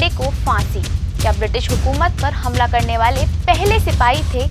पांडे को फांसी। क्या ब्रिटिश हुकूमत पर हमला करने वाले पहले सिपाही थे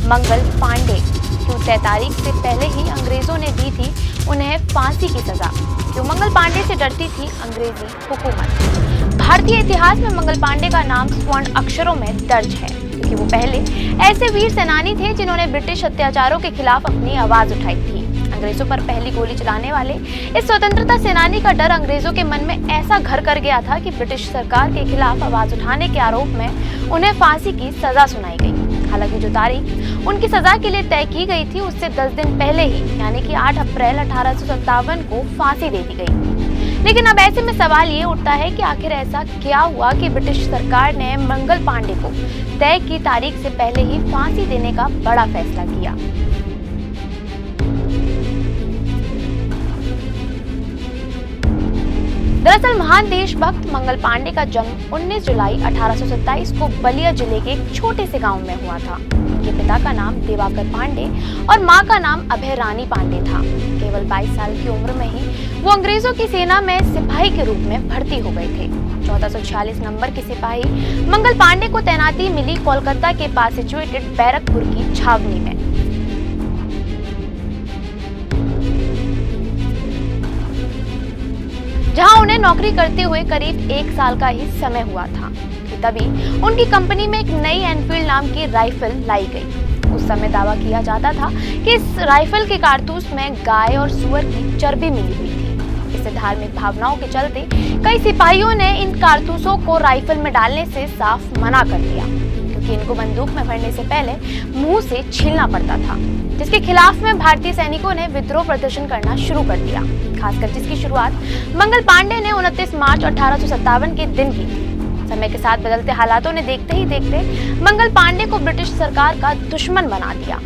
मंगल पांडे? क्यों तय तारीख से पहले ही अंग्रेजों ने दी थी उन्हें फांसी की सजा? क्यों मंगल पांडे से डरती थी अंग्रेजी हुकूमत? भारतीय इतिहास में मंगल पांडे का नाम स्वर्ण अक्षरों में दर्ज है, क्योंकि वो पहले ऐसे वीर सेनानी थे जिन्होंने ब्रिटिश अत्याचारों के खिलाफ अपनी आवाज उठाई थी। अंग्रेजों पर पहली गोली चलाने वाले इस स्वतंत्रता सेनानी का डर अंग्रेजों के मन में ऐसा घर कर गया था कि ब्रिटिश सरकार के खिलाफ आवाज उठाने के आरोप में उन्हें फांसी की सजा सुनाई गई। हालांकि जो तारीख उनकी सजा के लिए तय की गई थी उससे 10 दिन पहले ही यानी कि 8 अप्रैल 1857 को फांसी दे दी गई। लेकिन अब ऐसे में सवाल ये उठता है कि आखिर ऐसा क्या हुआ कि ब्रिटिश सरकार ने मंगल पांडे को तय की तारीख से पहले ही फांसी देने का बड़ा फैसला किया। दरअसल महान देशभक्त मंगल पांडे का जन्म 19 जुलाई 1827 को बलिया जिले के एक छोटे से गांव में हुआ था। उनके पिता का नाम दिवाकर पांडे और मां का नाम अभय रानी पांडे था। केवल 22 साल की उम्र में ही वो अंग्रेजों की सेना में सिपाही के रूप में भर्ती हो गए थे। 1446 नंबर के सिपाही मंगल पांडे को तैनाती मिली कोलकाता के पास सिचुएटेड बैरकपुर की छावनी में। जहां उन्हें नौकरी करते हुए करीब 1 साल का ही समय हुआ था कि तभी उनकी कंपनी में एक नई एनफील्ड नाम की राइफल लाई गई। उस समय दावा किया जाता था कि इस राइफल के कारतूस में गाय और सुअर की चर्बी मिली हुई थी। इससे धार्मिक भावनाओं के चलते कई सिपाहियों ने इन कारतूसों को राइफल में डालने से साफ मना कर दिया, क्योंकि इनको बंदूक में भरने से पहले मुंह से छीलना पड़ता था, जिसके खिलाफ में भारतीय सैनिकों ने विद्रोह प्रदर्शन करना शुरू कर दिया, खासकर जिसकी शुरुआत मंगल पांडे ने 29 मार्च 1857 के दिन की थी। समय के साथ बदलते हालातों ने देखते ही देखते मंगल पांडे को ब्रिटिश सरकार का दुश्मन बना दिया।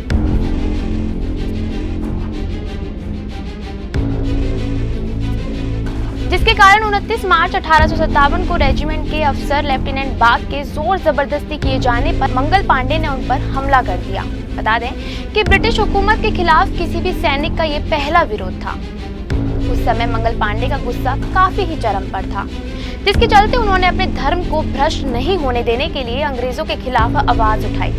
जिसके कारण 29 मार्च 1857 को रेजिमेंट के अफसर लेफ्टिनेंट बाग के जोर जबरदस्ती किए जाने पर मंगल पांडे ने उन पर हमला कर दिया। बता दें कि ब्रिटिश हुकूमत के खिलाफ किसी भी सैनिक का ये पहला विरोध था। उस समय मंगल पांडे का गुस्सा काफी ही चरम पर था, जिसके चलते उन्होंने अपने धर्म को भ्रष्ट नहीं होने देने के लिए अंग्रेजों के खिलाफ आवाज उठाई।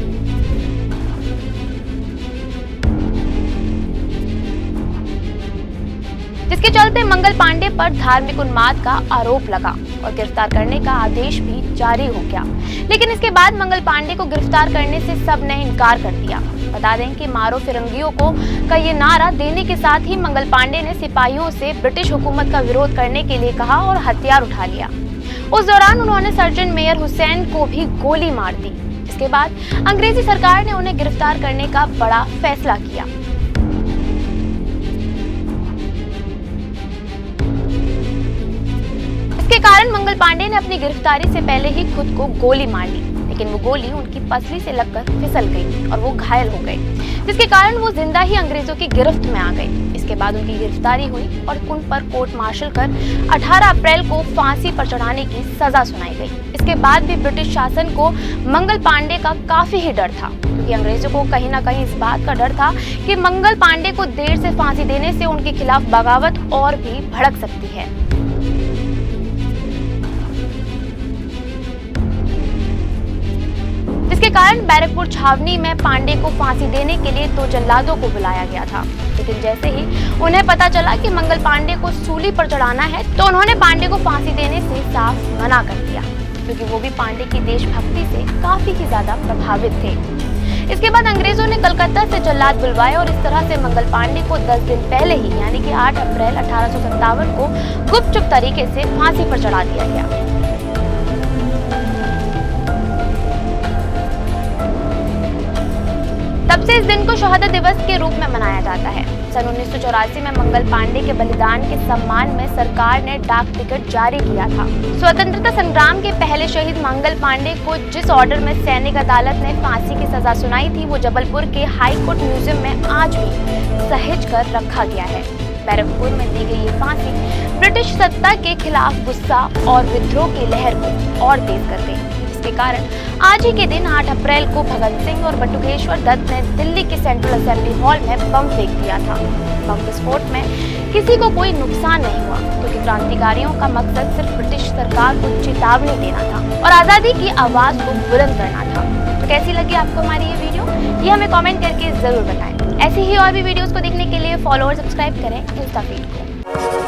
जिसके चलते मंगल पांडे पर धार्मिक उन्माद का आरोप लगा और गिरफ्तार करने का आदेश भी जारी हो गया। लेकिन इसके बाद मंगल पांडे को गिरफ्तार करने से सबने इनकार कर दिया। बता दें कि मारो फिरंगियों को का ये नारा देने के साथ ही मंगल पांडे ने सिपाहियों से ब्रिटिश हुकूमत का विरोध करने के लिए कहा और हथियार उठा लिया। उस दौरान उन्होंने सर्जन मेयर हुसैन को भी गोली मार दी। इसके बाद अंग्रेजी सरकार ने उन्हें गिरफ्तार करने का बड़ा फैसला किया। इसके कारण मंगल पांडे ने अपनी गिरफ्तारी से पहले ही खुद को गोली मार ली, लेकिन वो गोली उनकी पसली से लगकर फिसल गई और वो घायल हो गए, जिसके कारण वो जिंदा ही अंग्रेजों की गिरफ्त में आ गए। इसके बाद उनकी गिरफ्तारी हुई और उन पर कोर्ट मार्शल कर 18 अप्रैल को फांसी पर चढ़ाने की सजा सुनाई गई। इसके बाद भी ब्रिटिश शासन को मंगल पांडे का काफी ही डर था, क्योंकि अंग्रेजों को कहीं ना कहीं इस बात का डर था कि मंगल पांडे को देर से फांसी देने से उनके खिलाफ बगावत और भी भड़क सकती है। जिसके कारण बैरकपुर छावनी में पांडे को फांसी देने के लिए 2 जल्लादों को बुलाया गया था। लेकिन जैसे ही उन्हें पता चला कि मंगल पांडे को सूली पर चढ़ाना है तो उन्होंने पांडे को फांसी देने से साफ मना कर दिया, क्योंकि वो भी पांडे की देशभक्ति से काफी ही ज्यादा प्रभावित थे। इसके बाद अंग्रेजों ने कलकत्ता से जल्लाद बुलवाए और इस तरह से मंगल पांडे को 10 दिन पहले ही यानी कि 8 अप्रैल 1857 को गुपचुप तरीके से फांसी पर चढ़ा दिया गया। तब से इस दिन को शहादत दिवस के रूप में मनाया जाता है। सन 1984 में मंगल पांडे के बलिदान के सम्मान में सरकार ने डाक टिकट जारी किया था। स्वतंत्रता संग्राम के पहले शहीद मंगल पांडे को जिस ऑर्डर में सैनिक अदालत ने फांसी की सजा सुनाई थी वो जबलपुर के हाई कोर्ट म्यूजियम में आज भी सहेज कर रखा गया है। बैरकपुर में दी गई ये फांसी ब्रिटिश सत्ता के खिलाफ गुस्सा और विद्रोह की लहर को और तेज कर गई। इसके कारण आज ही के दिन 8 अप्रैल को भगत सिंह और बटुकेश्वर दत्त ने दिल्ली के सेंट्रल असेंबली हॉल में बम फेंक दिया था। बम विस्फोट में किसी को कोई नुकसान नहीं हुआ, क्योंकि क्रांतिकारियों का मकसद सिर्फ ब्रिटिश सरकार को चेतावनी देना था और आज़ादी की आवाज़ को बुलंद करना था। तो कैसी लगी आपको हमारी ये वीडियो, ये हमें कमेंट करके ज़रूर बताएं। ऐसे ही और भी वीडियोस को देखने के लिए फॉलो और सब्सक्राइब करें इंस्टा फीड को।